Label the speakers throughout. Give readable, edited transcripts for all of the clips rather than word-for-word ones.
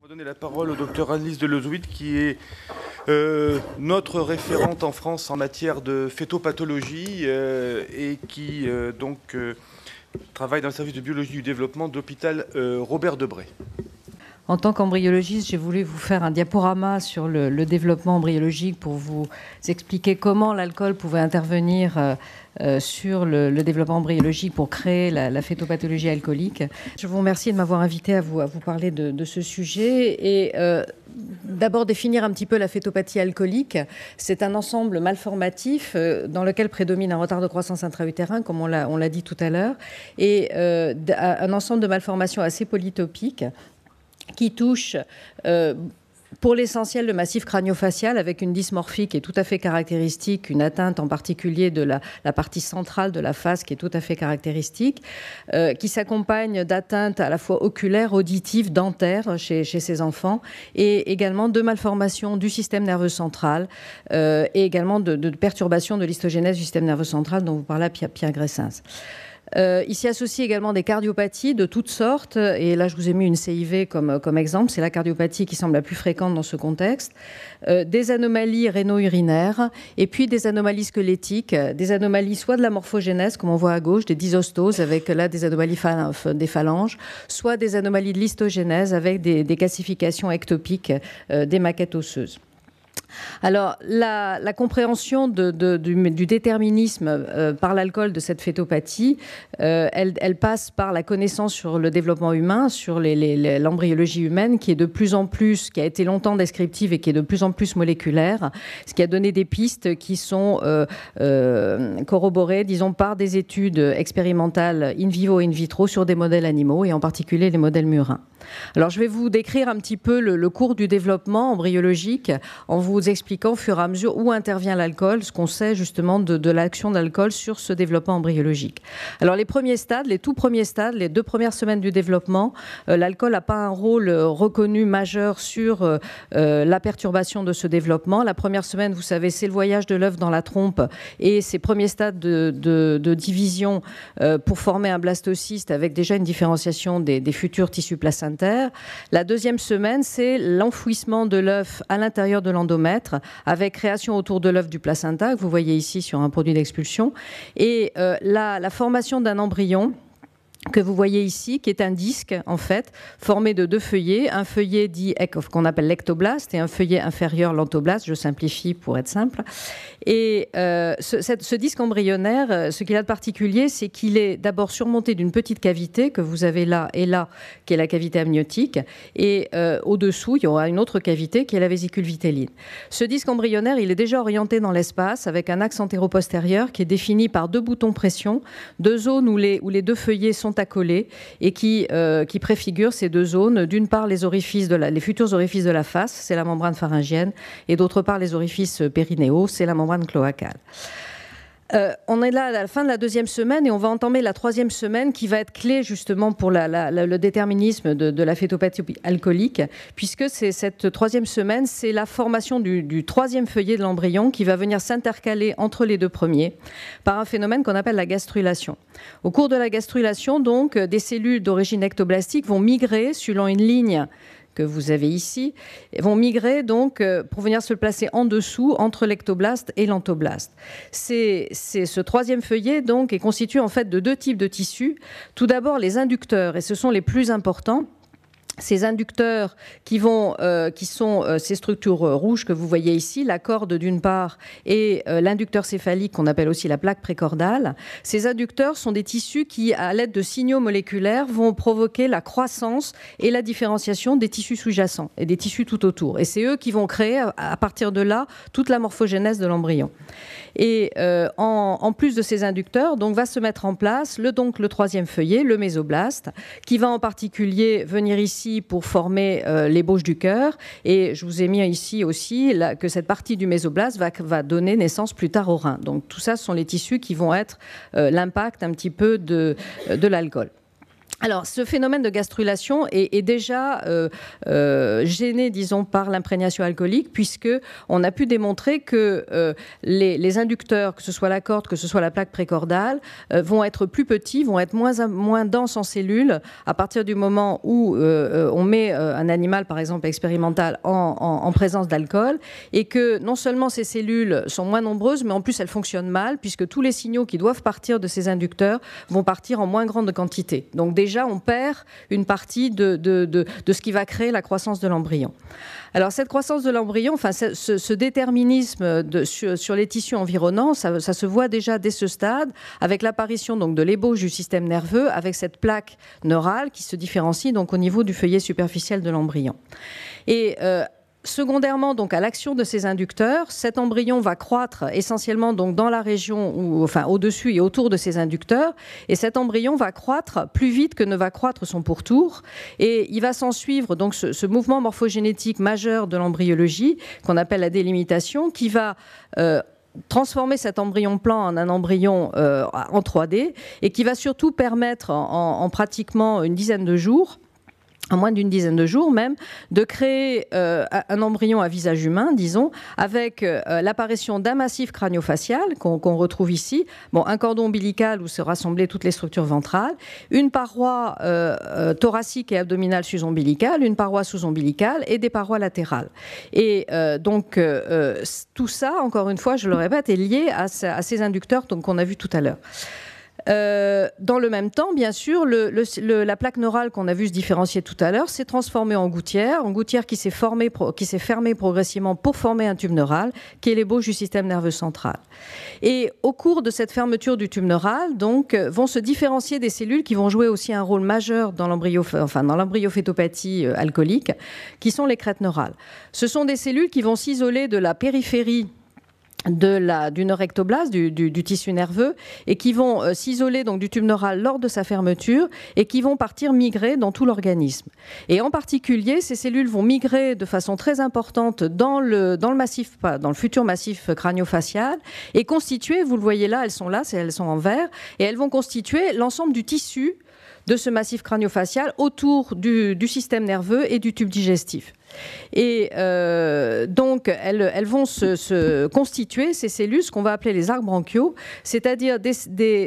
Speaker 1: On va donner la parole au docteur Annelise Delezouit, qui est notre référente en France en matière de phytopathologie et qui travaille dans le service de biologie du développement de l'hôpital Robert Debré.
Speaker 2: En tant qu'embryologiste, j'ai voulu vous faire un diaporama sur le développement embryologique pour vous expliquer comment l'alcool pouvait intervenir sur le développement embryologique pour créer la phytopathologie alcoolique. Je vous remercie de m'avoir invité à vous parler de ce sujet et d'abord définir un petit peu la phytopathie alcoolique. C'est un ensemble malformatif dans lequel prédomine un retard de croissance intra-utérin, comme on l'a dit tout à l'heure, et un ensemble de malformations assez polytopiques qui touche pour l'essentiel le massif crânio-facial avec une dysmorphie qui est tout à fait caractéristique, une atteinte en particulier de la partie centrale de la face qui est tout à fait caractéristique, qui s'accompagne d'atteintes à la fois oculaires, auditives, dentaires chez ces enfants, et également de malformations du système nerveux central et également de perturbations de l'histogénèse du système nerveux central dont vous parlez Pierre Gressens. Il s'y associe également des cardiopathies de toutes sortes, et là je vous ai mis une CIV comme exemple, c'est la cardiopathie qui semble la plus fréquente dans ce contexte, des anomalies réno-urinaires, et puis des anomalies squelettiques, des anomalies soit de la morphogénèse, comme on voit à gauche, des dysostoses, avec là des anomalies des phalanges, soit des anomalies de l'histogénèse, avec des calcifications ectopiques des maquettes osseuses. Alors, la compréhension du déterminisme par l'alcool de cette phytopathie, elle passe par la connaissance sur le développement humain, sur l'embryologie humaine, qui est de plus en plus, qui a été longtemps descriptive et qui est de plus en plus moléculaire, ce qui a donné des pistes qui sont corroborées, disons, par des études expérimentales in vivo et in vitro sur des modèles animaux, et en particulier les modèles murins. Alors, je vais vous décrire un petit peu le cours du développement embryologique en vous expliquant au fur et à mesure où intervient l'alcool, ce qu'on sait justement de l'action de l'alcool sur ce développement embryologique. Alors, les premiers stades, les tout premiers stades, les 2 premières semaines du développement, l'alcool n'a pas un rôle reconnu majeur sur la perturbation de ce développement. La première semaine, vous savez, c'est le voyage de l'œuf dans la trompe et ces premiers stades de division pour former un blastocyste avec déjà une différenciation des futurs tissus placentaires. La deuxième semaine, c'est l'enfouissement de l'œuf à l'intérieur de l'endomètre avec création autour de l'œuf du placenta, que vous voyez ici sur un produit d'expulsion, et la formation d'un embryon que vous voyez ici, qui est un disque, en fait, formé de 2 feuillets. Un feuillet dit qu'on appelle l'ectoblaste et un feuillet inférieur, l'antoblaste. Je simplifie pour être simple. Et ce disque embryonnaire, ce qu'il a de particulier, c'est qu'il est d'abord surmonté d'une petite cavité que vous avez là et là, qui est la cavité amniotique. Et au-dessous, il y aura une autre cavité qui est la vésicule vitelline. Ce disque embryonnaire, il est déjà orienté dans l'espace avec un axe antéro-postérieur qui est défini par 2 boutons pression, 2 zones où les 2 feuillets sont accolés et qui préfigurent ces 2 zones. D'une part, les futurs orifices de la face, c'est la membrane pharyngienne, et d'autre part, les orifices périnéaux, c'est la membrane cloacale. On est là à la fin de la 2e semaine et on va entamer la 3e semaine qui va être clé justement pour le déterminisme de la phytopathie alcoolique, puisque cette 3e semaine, c'est la formation du 3e feuillet de l'embryon qui va venir s'intercaler entre les 2 premiers par un phénomène qu'on appelle la gastrulation. Au cours de la gastrulation, donc, des cellules d'origine ectoblastique vont migrer selon une ligne que vous avez ici, vont migrer donc pour venir se placer en dessous entre l'ectoblaste et l'antoblaste. C'est ce 3e feuillet donc est constitué en fait de 2 types de tissus. Tout d'abord les inducteurs, et ce sont les plus importants. Ces inducteurs qui sont ces structures rouges que vous voyez ici, la corde d'une part et l'inducteur céphalique qu'on appelle aussi la plaque précordale. Ces inducteurs sont des tissus qui, à l'aide de signaux moléculaires, vont provoquer la croissance et la différenciation des tissus sous-jacents et des tissus tout autour. Et c'est eux qui vont créer, à partir de là, toute la morphogénèse de l'embryon. Et en plus de ces inducteurs, donc, va se mettre en place le 3e feuillet, le mésoblaste, qui va en particulier venir ici pour former l'ébauche du cœur. Et je vous ai mis ici aussi que cette partie du mésoblaste va donner naissance plus tard au rein. Donc tout ça, ce sont les tissus qui vont être l'impact un petit peu de l'alcool. Alors, ce phénomène de gastrulation est déjà gêné, disons, par l'imprégnation alcoolique, puisque on a pu démontrer que les inducteurs, que ce soit la corde, que ce soit la plaque précordale, vont être plus petits, vont être moins denses en cellules à partir du moment où on met un animal, par exemple expérimental, en présence d'alcool, et que non seulement ces cellules sont moins nombreuses, mais en plus elles fonctionnent mal, puisque tous les signaux qui doivent partir de ces inducteurs vont partir en moins grande quantité. Donc déjà, on perd une partie de ce qui va créer la croissance de l'embryon. Alors cette croissance de l'embryon, enfin ce déterminisme sur les tissus environnants, ça se voit déjà dès ce stade, avec l'apparition donc de l'ébauche du système nerveux, avec cette plaque neurale qui se différencie donc au niveau du feuillet superficiel de l'embryon. Et secondairement, donc, à l'action de ces inducteurs, cet embryon va croître essentiellement donc, dans la région, enfin au-dessus et autour de ces inducteurs, et cet embryon va croître plus vite que ne va croître son pourtour, et il va s'en suivre donc ce mouvement morphogénétique majeur de l'embryologie, qu'on appelle la délimitation, qui va transformer cet embryon plan en un embryon en 3D, et qui va surtout permettre en pratiquement une dizaine de jours, en moins d'une dizaine de jours même, de créer un embryon à visage humain, disons, avec l'apparition d'un massif crânio-facial qu'on retrouve ici, bon, un cordon ombilical où se rassemblaient toutes les structures ventrales, une paroi thoracique et abdominale sus-ombilicale, une paroi sous-ombilicale et des parois latérales. Et donc, tout ça, encore une fois, je le répète, est lié à ces inducteurs qu'on a vus tout à l'heure. Dans le même temps, bien sûr, la plaque neurale qu'on a vu se différencier tout à l'heure s'est transformée en gouttière qui s'est fermée progressivement pour former un tube neural, qui est l'ébauche du système nerveux central. Et au cours de cette fermeture du tube neural, donc, vont se différencier des cellules qui vont jouer aussi un rôle majeur dans l'embryophétopathie alcoolique, qui sont les crêtes neurales. Ce sont des cellules qui vont s'isoler de la périphérie du nœud rectoblast, du tissu nerveux, et qui vont s'isoler donc du tube neural lors de sa fermeture et qui vont partir migrer dans tout l'organisme. Et en particulier, ces cellules vont migrer de façon très importante dans le futur massif crânio-facial et constituer, vous le voyez là, elles sont en vert, et elles vont constituer l'ensemble du tissu de ce massif crânio-facial autour du système nerveux et du tube digestif. Et donc, elles vont se constituer, ces cellules, ce qu'on va appeler les arcs branchiaux, c'est-à-dire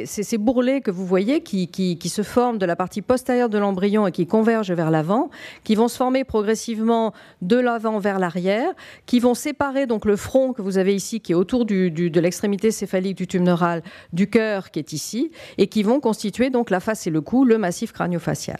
Speaker 2: ces bourrelets que vous voyez qui se forment de la partie postérieure de l'embryon et qui convergent vers l'avant, qui vont se former progressivement de l'avant vers l'arrière, qui vont séparer donc le front que vous avez ici, qui est autour de l'extrémité céphalique du tube neural, du cœur qui est ici, et qui vont constituer donc la face et le cou, le massif crânio-facial.